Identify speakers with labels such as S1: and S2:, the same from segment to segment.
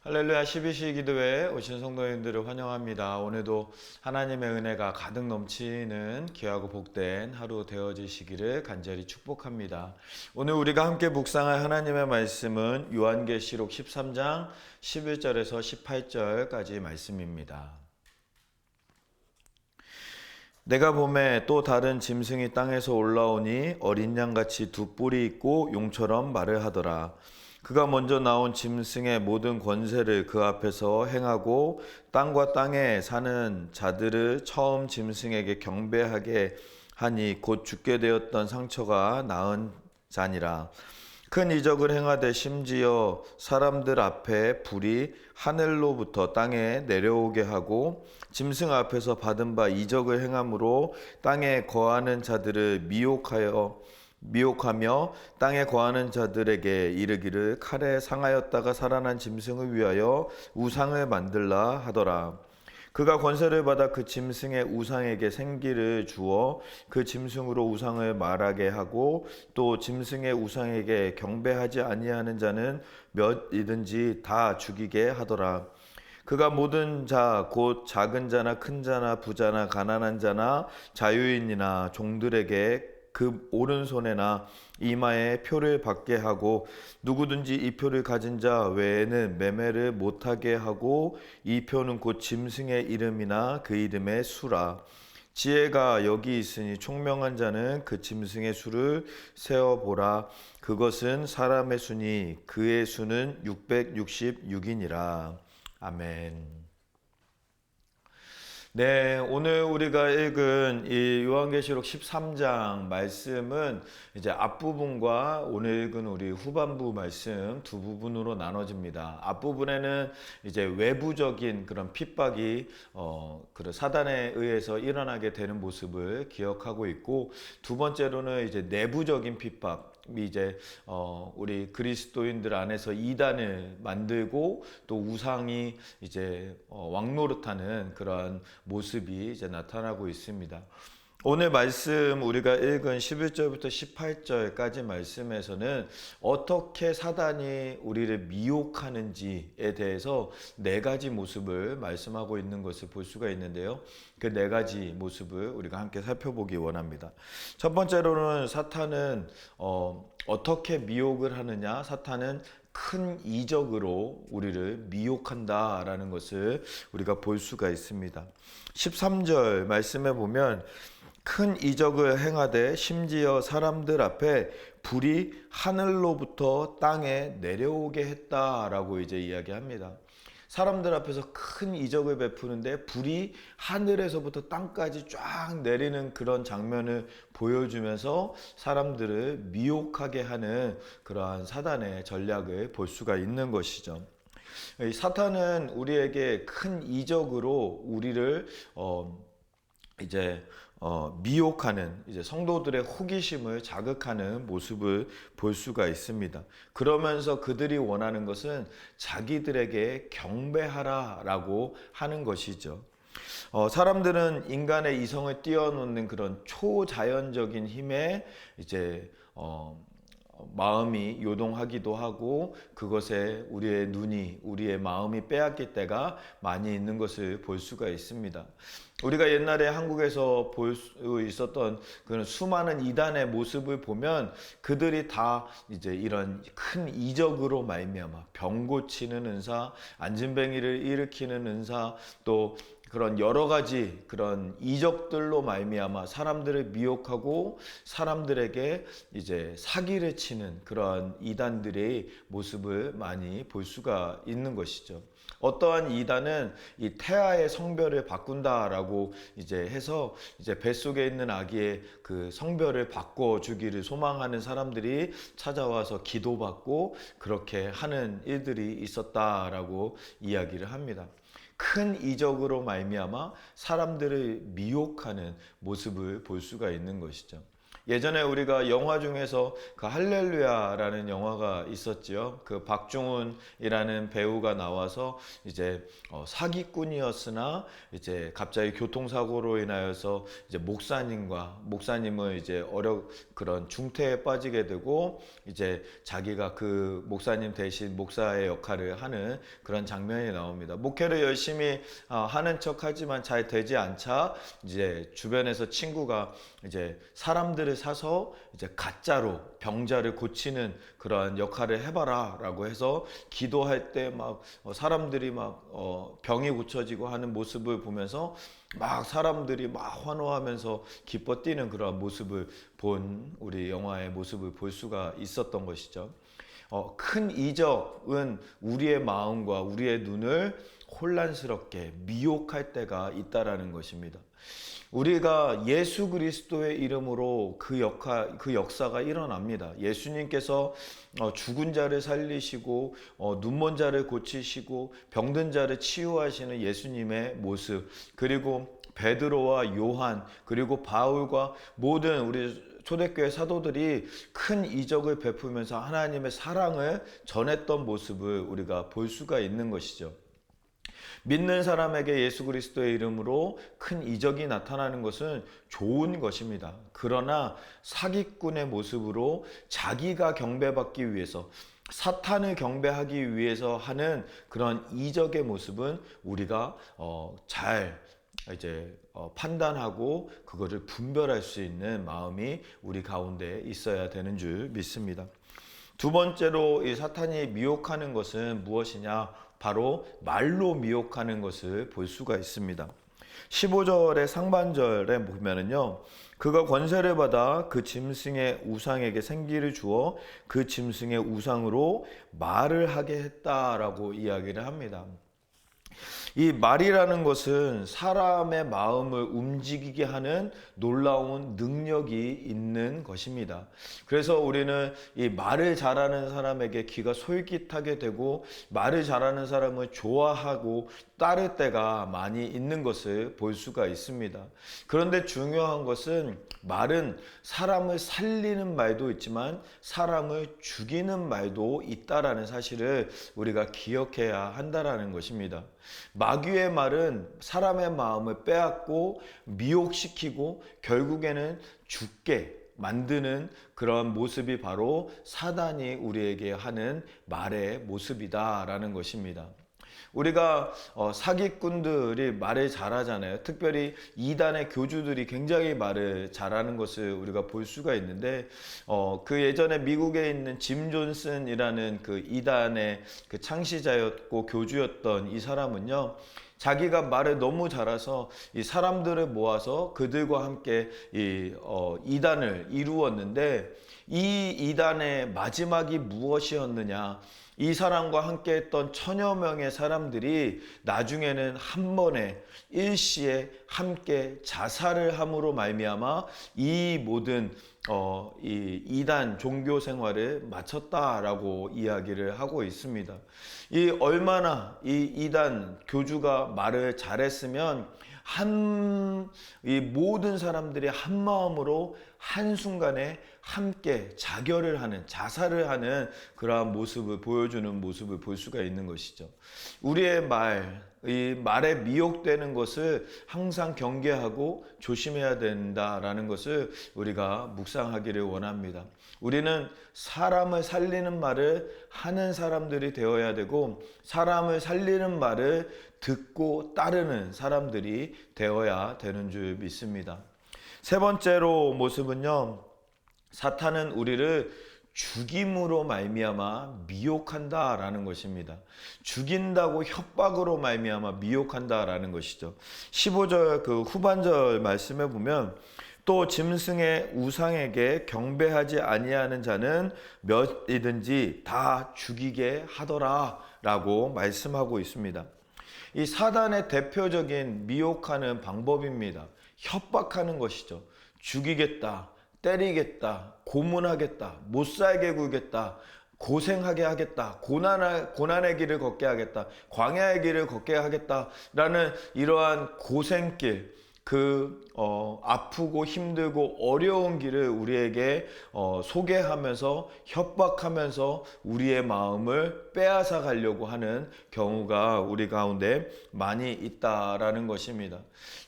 S1: 할렐루야 12시 기도회에 오신 성도님들을 환영합니다. 오늘도 하나님의 은혜가 가득 넘치는 귀하고 복된 하루 되어지시기를 간절히 축복합니다. 오늘 우리가 함께 묵상할 하나님의 말씀은 요한계시록 13장 11절에서 18절까지 말씀입니다. 내가 보매 또 다른 짐승이 땅에서 올라오니 어린 양같이 두 뿔이 있고 용처럼 말을 하더라. 그가 먼저 나온 짐승의 모든 권세를 그 앞에서 행하고 땅과 땅에 사는 자들을 처음 짐승에게 경배하게 하니 곧 죽게 되었던 상처가 나은 자니라. 큰 이적을 행하되 심지어 사람들 앞에 불이 하늘로부터 땅에 내려오게 하고 짐승 앞에서 받은 바 이적을 행함으로 땅에 거하는 자들을 미혹하며 땅에 거하는 자들에게 이르기를 칼에 상하였다가 살아난 짐승을 위하여 우상을 만들라 하더라. 그가 권세를 받아 그 짐승의 우상에게 생기를 주어 그 짐승으로 우상을 말하게 하고 또 짐승의 우상에게 경배하지 아니하는 자는 몇이든지 다 죽이게 하더라. 그가 모든 자 곧 작은 자나 큰 자나 부자나 가난한 자나 자유인이나 종들에게 그 오른손에나 이마에 표를 받게 하고 누구든지 이 표를 가진 자 외에는 매매를 못하게 하고 이 표는 곧 짐승의 이름이나 그 이름의 수라. 지혜가 여기 있으니 총명한 자는 그 짐승의 수를 세어보라. 그것은 사람의 수니 그의 수는 666이니라. 아멘. 네, 오늘 우리가 읽은 이 요한계시록 13장 말씀은 이제 앞부분과 오늘 읽은 우리 후반부 말씀 두 부분으로 나눠집니다. 앞부분에는 이제 외부적인 그런 핍박이 그런 사단에 의해서 일어나게 되는 모습을 기억하고 있고, 두 번째로는 이제 내부적인 핍박, 이제 우리 그리스도인들 안에서 이단을 만들고 또 우상이 이제 왕노릇하는 그런 모습이 이제 나타나고 있습니다. 오늘 말씀 우리가 읽은 11절부터 18절까지 말씀에서는 어떻게 사단이 우리를 미혹하는지에 대해서 네 가지 모습을 말씀하고 있는 것을 볼 수가 있는데요. 그 네 가지 모습을 우리가 함께 살펴보기 원합니다. 첫 번째로는 사탄은 어떻게 미혹을 하느냐? 사탄은 큰 이적으로 우리를 미혹한다라는 것을 우리가 볼 수가 있습니다. 13절 말씀에 보면 큰 이적을 행하되 심지어 사람들 앞에 불이 하늘로부터 땅에 내려오게 했다라고 이제 이야기합니다. 사람들 앞에서 큰 이적을 베푸는데 불이 하늘에서부터 땅까지 쫙 내리는 그런 장면을 보여주면서 사람들을 미혹하게 하는 그러한 사단의 전략을 볼 수가 있는 것이죠. 사탄은 우리에게 큰 이적으로 우리를 미혹하는 이제 성도들의 호기심을 자극하는 모습을 볼 수가 있습니다. 그러면서 그들이 원하는 것은 자기들에게 경배하라라고 하는 것이죠. 사람들은 인간의 이성을 뛰어넘는 그런 초자연적인 힘에 이제 마음이 요동하기도 하고 그것에 우리의 눈이 우리의 마음이 빼앗길 때가 많이 있는 것을 볼 수가 있습니다. 우리가 옛날에 한국에서 볼 수 있었던 그런 수많은 이단의 모습을 보면 그들이 다 이제 이런 큰 이적으로 말미암아 병 고치는 은사, 안진뱅이를 일으키는 은사, 또 그런 여러 가지 그런 이적들로 말미암아 사람들을 미혹하고 사람들에게 이제 사기를 치는 그런 이단들의 모습을 많이 볼 수가 있는 것이죠. 어떠한 이단은 이 태아의 성별을 바꾼다라고 이제 해서 이제 뱃속에 있는 아기의 그 성별을 바꿔주기를 소망하는 사람들이 찾아와서 기도받고 그렇게 하는 일들이 있었다라고 이야기를 합니다. 큰 이적으로 말미암아 사람들을 미혹하는 모습을 볼 수가 있는 것이죠. 예전에 우리가 영화 중에서 그 할렐루야라는 영화가 있었지요. 그 박중훈이라는 배우가 나와서 이제 사기꾼이었으나 이제 갑자기 교통사고로 인하여서 이제 목사님을 이제 그런 중태에 빠지게 되고 이제 자기가 그 목사님 대신 목사의 역할을 하는 그런 장면이 나옵니다. 목회를 열심히 하는 척하지만 잘 되지 않자 이제 주변에서 친구가 이제 사람들을 사서 이제 가짜로 병자를 고치는 그러한 역할을 해봐라라고 해서 기도할 때 막 사람들이 막 병이 고쳐지고 하는 모습을 보면서 막 사람들이 막 환호하면서 기뻐 뛰는 그런 모습을 본 우리 영화의 모습을 볼 수가 있었던 것이죠. 큰 이적은 우리의 마음과 우리의 눈을 혼란스럽게 미혹할 때가 있다라는 것입니다. 우리가 예수 그리스도의 이름으로 그 역사가 일어납니다. 예수님께서 죽은 자를 살리시고 눈먼 자를 고치시고 병든 자를 치유하시는 예수님의 모습, 그리고 베드로와 요한, 그리고 바울과 모든 우리 초대교회 사도들이 큰 이적을 베풀면서 하나님의 사랑을 전했던 모습을 우리가 볼 수가 있는 것이죠. 믿는 사람에게 예수 그리스도의 이름으로 큰 이적이 나타나는 것은 좋은 것입니다. 그러나 사기꾼의 모습으로 자기가 경배받기 위해서, 사탄을 경배하기 위해서 하는 그런 이적의 모습은 우리가 잘 판단하고 그것을 분별할 수 있는 마음이 우리 가운데 있어야 되는 줄 믿습니다. 두 번째로 이 사탄이 미혹하는 것은 무엇이냐? 바로 말로 미혹하는 것을 볼 수가 있습니다. 15절의 상반절에 보면은요, 그가 권세를 받아 그 짐승의 우상에게 생기를 주어 그 짐승의 우상으로 말을 하게 했다라고 이야기를 합니다. 이 말이라는 것은 사람의 마음을 움직이게 하는 놀라운 능력이 있는 것입니다. 그래서 우리는 이 말을 잘하는 사람에게 귀가 솔깃하게 되고 말을 잘하는 사람을 좋아하고 따를 때가 많이 있는 것을 볼 수가 있습니다. 그런데 중요한 것은 말은 사람을 살리는 말도 있지만 사람을 죽이는 말도 있다라는 사실을 우리가 기억해야 한다라는 것입니다. 마귀의 말은 사람의 마음을 빼앗고 미혹시키고 결국에는 죽게 만드는 그런 모습이 바로 사단이 우리에게 하는 말의 모습이다라는 것입니다. 우리가 사기꾼들이 말을 잘하잖아요. 특별히 이단의 교주들이 굉장히 말을 잘하는 것을 우리가 볼 수가 있는데 그 예전에 미국에 있는 짐 존슨이라는 그 이단의 그 창시자였고 교주였던 이 사람은요, 자기가 말을 너무 잘해서 이 사람들을 모아서 그들과 함께 이단을 이루었는데, 이 이단의 마지막이 무엇이었느냐? 이 사람과 함께 했던 1000여 명의 사람들이 나중에는 한 번에 일시에 함께 자살을 함으로 말미암아 이 모든 이 이단 종교 생활을 마쳤다라고 이야기를 하고 있습니다. 얼마나 이 이단 교주가 말을 잘했으면 이 모든 사람들이 한 마음으로 한순간에 함께 자살을 하는 그러한 모습을 보여주는 모습을 볼 수가 있는 것이죠. 우리의 이 말에 미혹되는 것을 항상 경계하고 조심해야 된다라는 것을 우리가 묵상하기를 원합니다. 우리는 사람을 살리는 말을 하는 사람들이 되어야 되고, 사람을 살리는 말을 듣고 따르는 사람들이 되어야 되는 줄 믿습니다. 세 번째로 모습은요, 사탄은 우리를 죽임으로 말미암아 미혹한다라는 것입니다. 죽인다고 협박으로 말미암아 미혹한다라는 것이죠. 15절 그 후반절 말씀에 보면, 또 짐승의 우상에게 경배하지 아니하는 자는 몇이든지 다 죽이게 하더라 라고 말씀하고 있습니다. 이 사단의 대표적인 미혹하는 방법입니다. 협박하는 것이죠. 죽이겠다, 때리겠다, 고문하겠다, 못살게 굴겠다, 고생하게 하겠다, 고난의 길을 걷게 하겠다, 광야의 길을 걷게 하겠다라는 이러한 고생길, 아프고 힘들고 어려운 길을 우리에게 소개하면서 협박하면서 우리의 마음을 빼앗아 가려고 하는 경우가 우리 가운데 많이 있다라는 것입니다.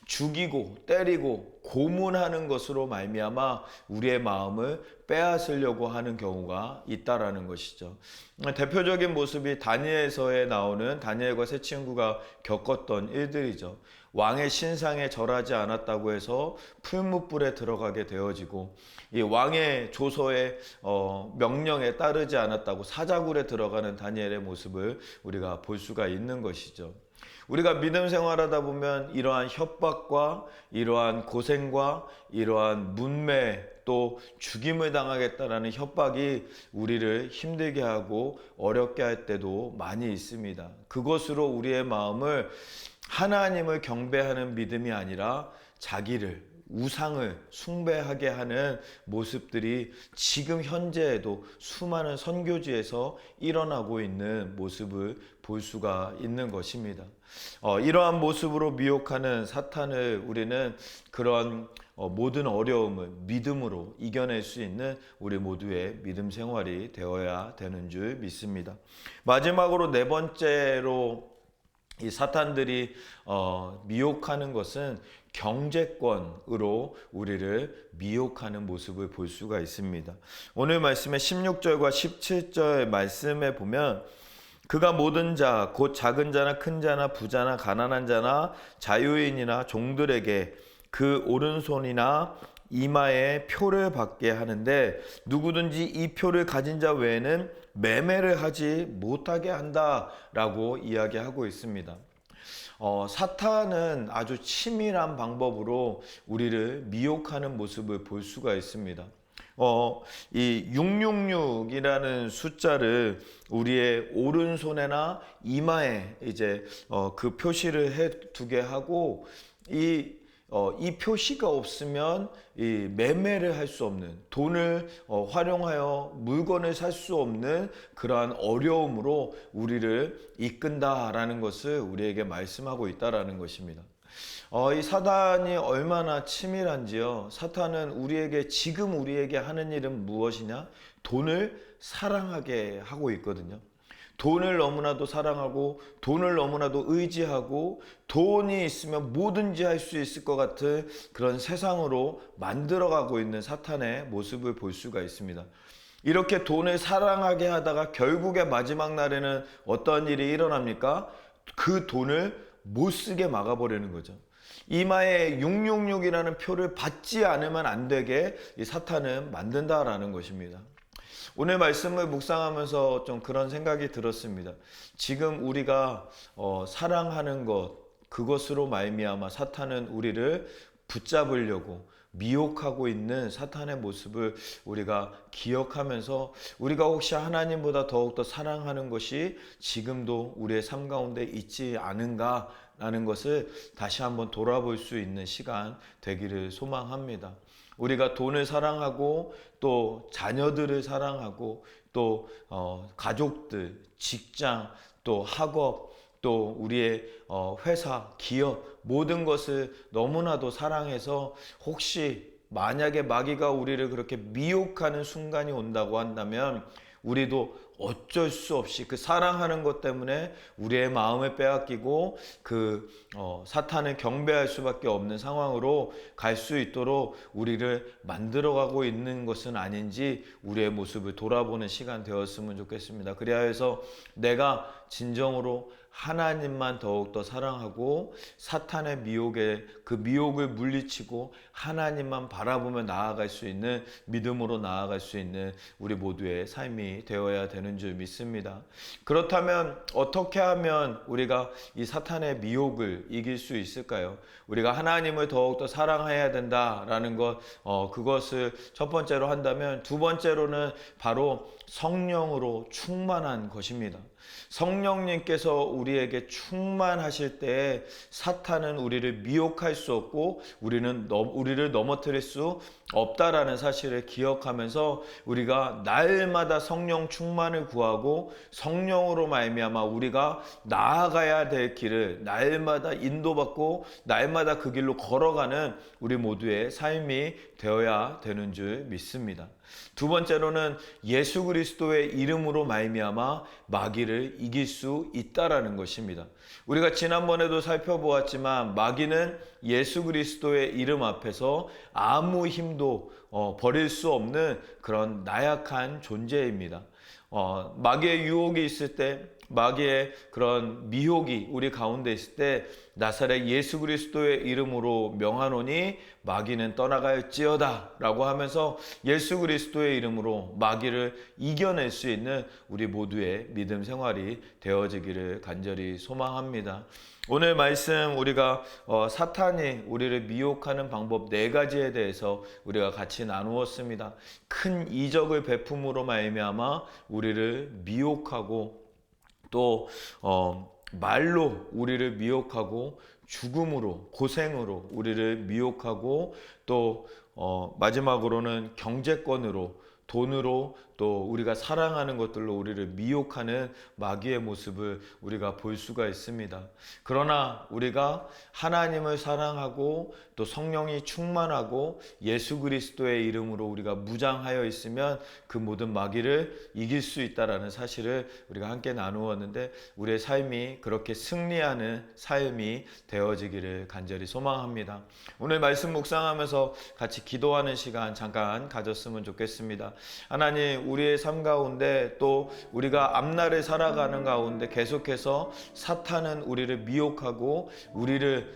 S1: 죽이고 때리고 고문하는 것으로 말미암아 우리의 마음을 빼앗으려고 하는 경우가 있다라는 것이죠. 대표적인 모습이 다니엘서에 나오는 다니엘과 세 친구가 겪었던 일들이죠. 왕의 신상에 절하지 않았다고 해서 풀무불에 들어가게 되어지고, 이 왕의 조서의 명령에 따르지 않았다고 사자굴에 들어가는 다니엘의 모습을 우리가 볼 수가 있는 것이죠. 우리가 믿음 생활하다 보면 이러한 협박과 이러한 고생과 이러한 문매 또 죽임을 당하겠다라는 협박이 우리를 힘들게 하고 어렵게 할 때도 많이 있습니다. 그것으로 우리의 마음을 하나님을 경배하는 믿음이 아니라 자기를 우상을 숭배하게 하는 모습들이 지금 현재에도 수많은 선교지에서 일어나고 있는 모습을 볼 수가 있는 것입니다. 이러한 모습으로 미혹하는 사탄을 우리는 그런 모든 어려움을 믿음으로 이겨낼 수 있는 우리 모두의 믿음 생활이 되어야 되는 줄 믿습니다. 마지막으로 네 번째로 이 사탄들이 미혹하는 것은 경제권으로 우리를 미혹하는 모습을 볼 수가 있습니다. 오늘 말씀의 16절과 17절 말씀에 보면 그가 모든 자, 곧 작은 자나 큰 자나 부자나 가난한 자나 자유인이나 종들에게 그 오른손이나 이마에 표를 받게 하는데 누구든지 이 표를 가진 자 외에는 매매를 하지 못하게 한다라고 이야기하고 있습니다. 사탄은 아주 치밀한 방법으로 우리를 미혹하는 모습을 볼 수가 있습니다. 이 666이라는 숫자를 우리의 오른손에나 이마에 이제 그 표시를 해 두게 하고 이 표시가 없으면 이 매매를 할 수 없는, 돈을 활용하여 물건을 살 수 없는 그러한 어려움으로 우리를 이끈다라는 것을 우리에게 말씀하고 있다라는 것입니다. 이 사단이 얼마나 치밀한지요. 사탄은 지금 우리에게 하는 일은 무엇이냐? 돈을 사랑하게 하고 있거든요. 돈을 너무나도 사랑하고 돈을 너무나도 의지하고 돈이 있으면 뭐든지 할 수 있을 것 같은 그런 세상으로 만들어가고 있는 사탄의 모습을 볼 수가 있습니다. 이렇게 돈을 사랑하게 하다가 결국에 마지막 날에는 어떤 일이 일어납니까? 그 돈을 못 쓰게 막아버리는 거죠. 이마에 666이라는 표를 받지 않으면 안 되게 이 사탄은 만든다라는 것입니다. 오늘 말씀을 묵상하면서 좀 그런 생각이 들었습니다. 지금 우리가 사랑하는 것, 그것으로 말미암아 사탄은 우리를 붙잡으려고 미혹하고 있는 사탄의 모습을 우리가 기억하면서 우리가 혹시 하나님보다 더욱더 사랑하는 것이 지금도 우리의 삶 가운데 있지 않은가 라는 것을 다시 한번 돌아볼 수 있는 시간 되기를 소망합니다. 우리가 돈을 사랑하고 또 자녀들을 사랑하고 또 가족들, 직장, 또 학업, 또 우리의 회사, 기업 모든 것을 너무나도 사랑해서 혹시 만약에 마귀가 우리를 그렇게 미혹하는 순간이 온다고 한다면 우리도 어쩔 수 없이 그 사랑하는 것 때문에 우리의 마음을 빼앗기고 사탄을 경배할 수밖에 없는 상황으로 갈 수 있도록 우리를 만들어가고 있는 것은 아닌지 우리의 모습을 돌아보는 시간 되었으면 좋겠습니다. 그리하여서 내가 진정으로 하나님만 더욱더 사랑하고 사탄의 그 미혹을 물리치고 하나님만 바라보며 나아갈 수 있는 믿음으로 나아갈 수 있는 우리 모두의 삶이 되어야 되는 줄 믿습니다. 그렇다면 어떻게 하면 우리가 이 사탄의 미혹을 이길 수 있을까요? 우리가 하나님을 더욱더 사랑해야 된다라는 것, 그것을 첫 번째로 한다면 두 번째로는 바로 성령으로 충만한 것입니다. 성령님께서 우리에게 충만하실 때 사탄은 우리를 미혹할 수 없고 우리를 넘어뜨릴 수 없다라는 사실을 기억하면서 우리가 날마다 성령 충만을 평안을 구하고 성령으로 말미암아 우리가 나아가야 될 길을 날마다 인도받고 날마다 그 길로 걸어가는 우리 모두의 삶이 되어야 되는 줄 믿습니다. 두 번째로는 예수 그리스도의 이름으로 말미암아 마귀를 이길 수 있다라는 것입니다. 우리가 지난번에도 살펴보았지만 마귀는 예수 그리스도의 이름 앞에서 아무 힘도 버릴 수 없는 그런 나약한 존재입니다. 마귀의 유혹이 있을 때, 마귀의 그런 미혹이 우리 가운데 있을 때 나사렛 예수 그리스도의 이름으로 명하노니 마귀는 떠나갈지어다 라고 하면서 예수 그리스도의 이름으로 마귀를 이겨낼 수 있는 우리 모두의 믿음 생활이 되어지기를 간절히 소망합니다. 오늘 말씀 우리가 사탄이 우리를 미혹하는 방법 4가지에 대해서 우리가 같이 나누었습니다. 큰 이적을 베품으로 말미암아 우리를 미혹하고 또 말로 우리를 미혹하고 죽음으로 고생으로 우리를 미혹하고 또 마지막으로는 경제권으로 돈으로 또 우리가 사랑하는 것들로 우리를 미혹하는 마귀의 모습을 우리가 볼 수가 있습니다. 그러나 우리가 하나님을 사랑하고 또 성령이 충만하고 예수 그리스도의 이름으로 우리가 무장하여 있으면 그 모든 마귀를 이길 수 있다는 사실을 우리가 함께 나누었는데 우리의 삶이 그렇게 승리하는 삶이 되어지기를 간절히 소망합니다. 오늘 말씀 묵상하면서 같이 기도하는 시간 잠깐 가졌으면 좋겠습니다. 하나님, 우리의 삶 가운데 또 우리가 앞날을 살아가는 가운데 계속해서 사탄은 우리를 미혹하고 우리를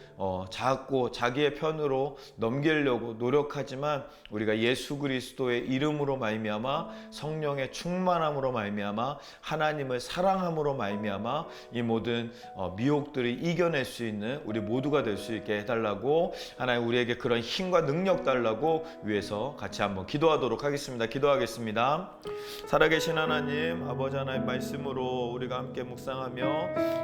S1: 자꾸 자기의 편으로 넘기려고 노력하지만 우리가 예수 그리스도의 이름으로 말미암아 성령의 충만함으로 말미암아 하나님을 사랑함으로 말미암아 이 모든 미혹들을 이겨낼 수 있는 우리 모두가 될 수 있게 해달라고, 하나님 우리에게 그런 힘과 능력 달라고 위해서 같이 한번 기도하도록 하겠습니다. 기도하겠습니다. 살아계신 하나님, 아버지 하나님 말씀으로 우리가 함께 묵상하며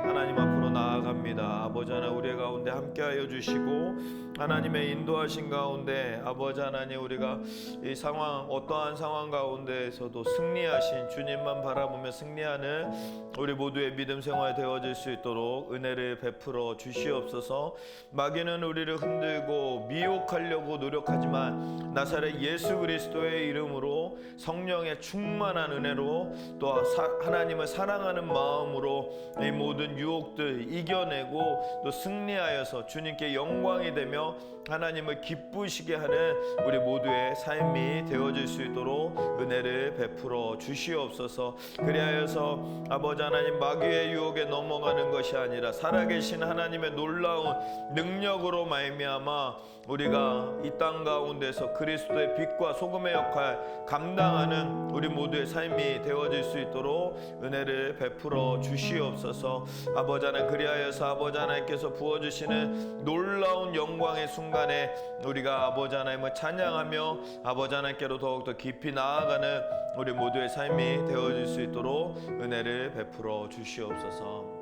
S1: 하나님 앞으로 나아갑니다. 아버지 하나님 우리 가운데 함께하여 주시고 하나님의 인도하신 가운데 아버지 하나님 우리가 이 상황 어떠한 상황 가운데에서도 승리하신 주님만 바라보며 승리하는 우리 모두의 믿음 생활 되어질 수 있도록 은혜를 베풀어 주시옵소서. 마귀는 우리를 흔들고 미혹하려고 노력하지만 나사렛 예수 그리스도의 이름으로 성령의 충만한 은혜로 또 하나님을 사랑하는 마음으로 이 모든 유혹들 이겨내고 또 승리하여서 주님께 영광이 되며 하나님을 기쁘시게 하는 우리 모두의 삶이 되어질 수 있도록 은혜를 베풀어 주시옵소서. 그리하여서 아버지 하나님 마귀의 유혹에 넘어가는 것이 아니라 살아계신 하나님의 놀라운 능력으로 말미암아 우리가 이 땅 가운데서 그리스도의 빛과 소금의 역할 감당하는 우리 모두의 삶이 되어질 수 있도록 은혜를 베풀어 주시옵소서. 아버지 하나님, 그리하여서 아버지 하나님께서 부어주시는 놀라운 영광의 순간에 우리가 아버지 하나님을 찬양하며 아버지 하나님께로 더욱더 깊이 나아가는 우리 모두의 삶이 되어질 수 있도록 은혜를 베풀어 주시옵소서.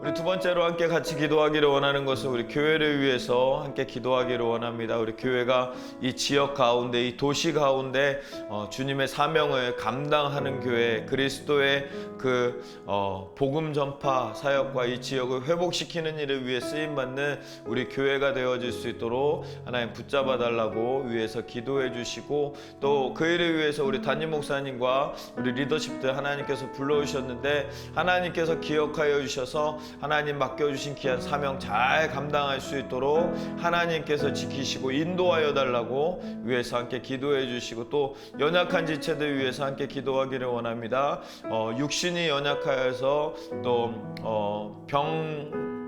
S1: 우리 두 번째로 함께 같이 기도하기를 원하는 것은 우리 교회를 위해서 함께 기도하기를 원합니다. 우리 교회가 이 지역 가운데, 이 도시 가운데 주님의 사명을 감당하는 교회, 그리스도의 그 복음 전파 사역과 이 지역을 회복시키는 일을 위해 쓰임받는 우리 교회가 되어질 수 있도록 하나님 붙잡아 달라고 위해서 기도해 주시고, 또 그 일을 위해서 우리 담임 목사님과 우리 리더십들 하나님께서 불러주셨는데 하나님께서 기억하여 주셔서 하나님 맡겨주신 귀한 사명 잘 감당할 수 있도록 하나님께서 지키시고 인도하여 달라고 위해서 함께 기도해 주시고, 또 연약한 지체들 위해서 함께 기도하기를 원합니다. 육신이 연약하여서 또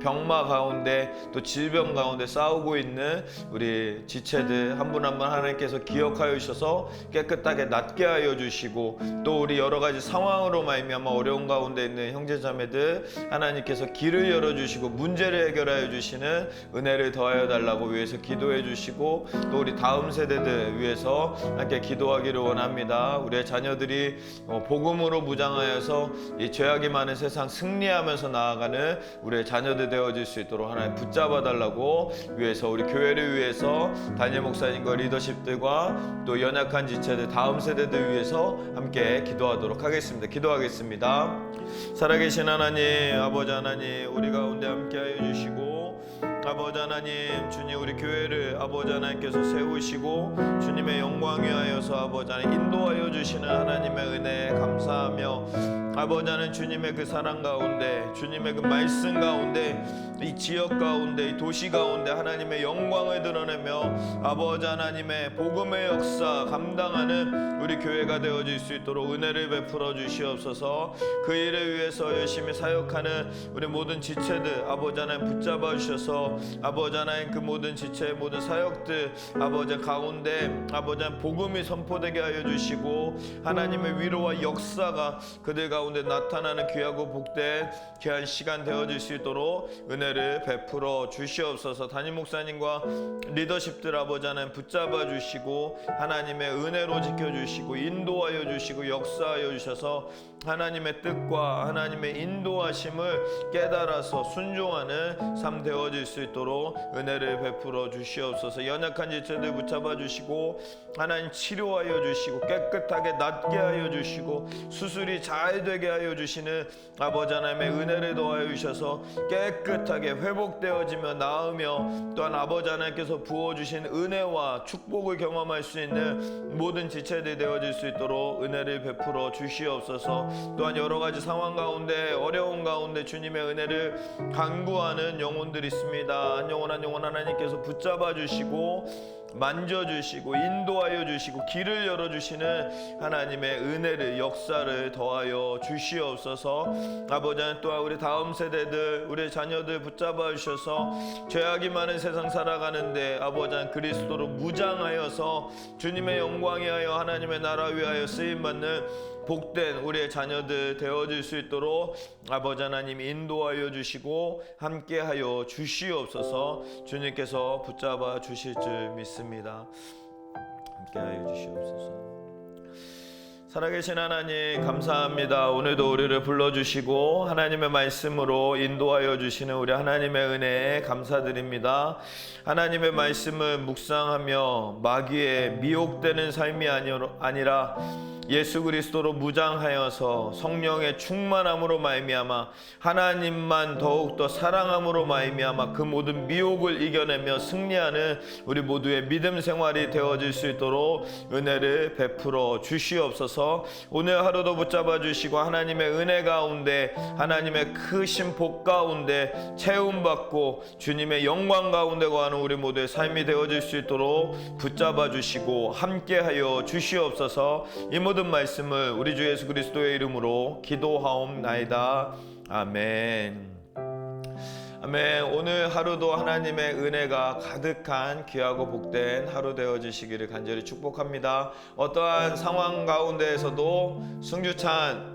S1: 병마 가운데 또 질병 가운데 싸우고 있는 우리 지체들 한 분 한 분 하나님께서 기억하여 주셔서 깨끗하게 낫게 하여 주시고, 또 우리 여러 가지 상황으로 말미암아 어려운 가운데 있는 형제자매들 하나님께서 길을 열어주시고 문제를 해결하여 주시는 은혜를 더하여 달라고 위해서 기도해 주시고, 또 우리 다음 세대들 위해서 함께 기도하기를 원합니다. 우리의 자녀들이 복음으로 무장하여서 이 죄악이 많은 세상 승리하면서 나아가는 우리의 자녀들 되어질 수 있도록 하나님 붙잡아 달라고 위해서 우리 교회를 위해서 담임 목사님과 리더십들과 또 연약한 지체들 다음 세대들 위해서 함께 기도하도록 하겠습니다. 기도하겠습니다. 살아계신 하나님, 아버지 하나님, 우리 가운데 함께하여 주시고 아버지 하나님, 주님 우리 교회를 아버지 하나님께서 세우시고 주님의 영광 위하여서 아버지 하나님 인도하여 주시는 하나님의 은혜에 감사하며 아버지 하나님 주님의 그 사랑 가운데, 주님의 그 말씀 가운데, 이 지역 가운데, 이 도시 가운데 하나님의 영광을 드러내며 아버지 하나님의 복음의 역사 감당하는 우리 교회가 되어질 수 있도록 은혜를 베풀어 주시옵소서. 그 일을 위해서 열심히 사역하는 우리 모든 지체들 아버지 하나님 붙잡아 주셔서 아버지 하나님 그 모든 지체의 모든 사역들 아버지 가운데 아버지 하나님 복음이 선포되게 하여 주시고 하나님의 위로와 역사가 그들 가운데 나타나는 귀하고 복된 귀한 시간 되어질 수 있도록 은혜를 베풀어 주시옵소서. 담임 목사님과 리더십들 아버지 하나님 붙잡아 주시고 하나님의 은혜로 지켜주시고 인도하여 주시고 역사하여 주셔서 하나님의 뜻과 하나님의 인도하심을 깨달아서 순종하는 삶 되어질 수 있도록 은혜를 베풀어 주시옵소서. 연약한 지체들 붙잡아 주시고 하나님 치료하여 주시고 깨끗하게 낫게 하여 주시고 수술이 잘 되게 하여 주시는 아버지 하나님의 은혜를 더하여 주셔서 깨끗하게 회복되어지며 나으며 또한 아버지 하나님께서 부어주신 은혜와 축복을 경험할 수 있는 모든 지체들이 되어질 수 있도록 은혜를 베풀어 주시옵소서. 또한 여러 가지 상황 가운데 어려운 가운데 주님의 은혜를 간구하는 영혼들이 있습니다. 한 영혼 한 영혼 하나님께서 붙잡아 주시고 만져주시고 인도하여 주시고 길을 열어주시는 하나님의 은혜를 역사를 더하여 주시옵소서. 아버지 하나님 또한 우리 다음 세대들 우리 자녀들 붙잡아 주셔서 죄악이 많은 세상 살아가는데 아버지 하나님 그리스도로 무장하여서 주님의 영광이 하여 하나님의 나라 위하여 쓰임받는 복된 우리의 자녀들 되어질 수 있도록 아버지 하나님 인도하여 주시고 함께하여 주시옵소서. 주님께서 붙잡아 주실 줄 믿습니다. 함께하여 주시옵소서. 살아계신 하나님 감사합니다. 오늘도 우리를 불러주시고 하나님의 말씀으로 인도하여 주시는 우리 하나님의 은혜에 감사드립니다. 하나님의 말씀을 묵상하며 마귀에 미혹되는 삶이 아니라 예수 그리스도로 무장하여서 성령의 충만함으로 말미암아 하나님만 더욱더 사랑함으로 말미암아 그 모든 미혹을 이겨내며 승리하는 우리 모두의 믿음 생활이 되어질 수 있도록 은혜를 베풀어 주시옵소서. 오늘 하루도 붙잡아 주시고 하나님의 은혜 가운데 하나님의 크신 복 가운데 채움받고 주님의 영광 가운데 거하는 우리 모두의 삶이 되어질 수 있도록 붙잡아 주시고 함께하여 주시옵소서. 이 모든 말씀을 우리 주 예수 그리스도의 이름으로 기도하옵나이다. 아멘. 아멘. 오늘 하루도 하나님의 은혜가 가득한 귀하고 복된 하루 되어지시기를 간절히 축복합니다. 어떠한 상황 가운데에서도 승주찬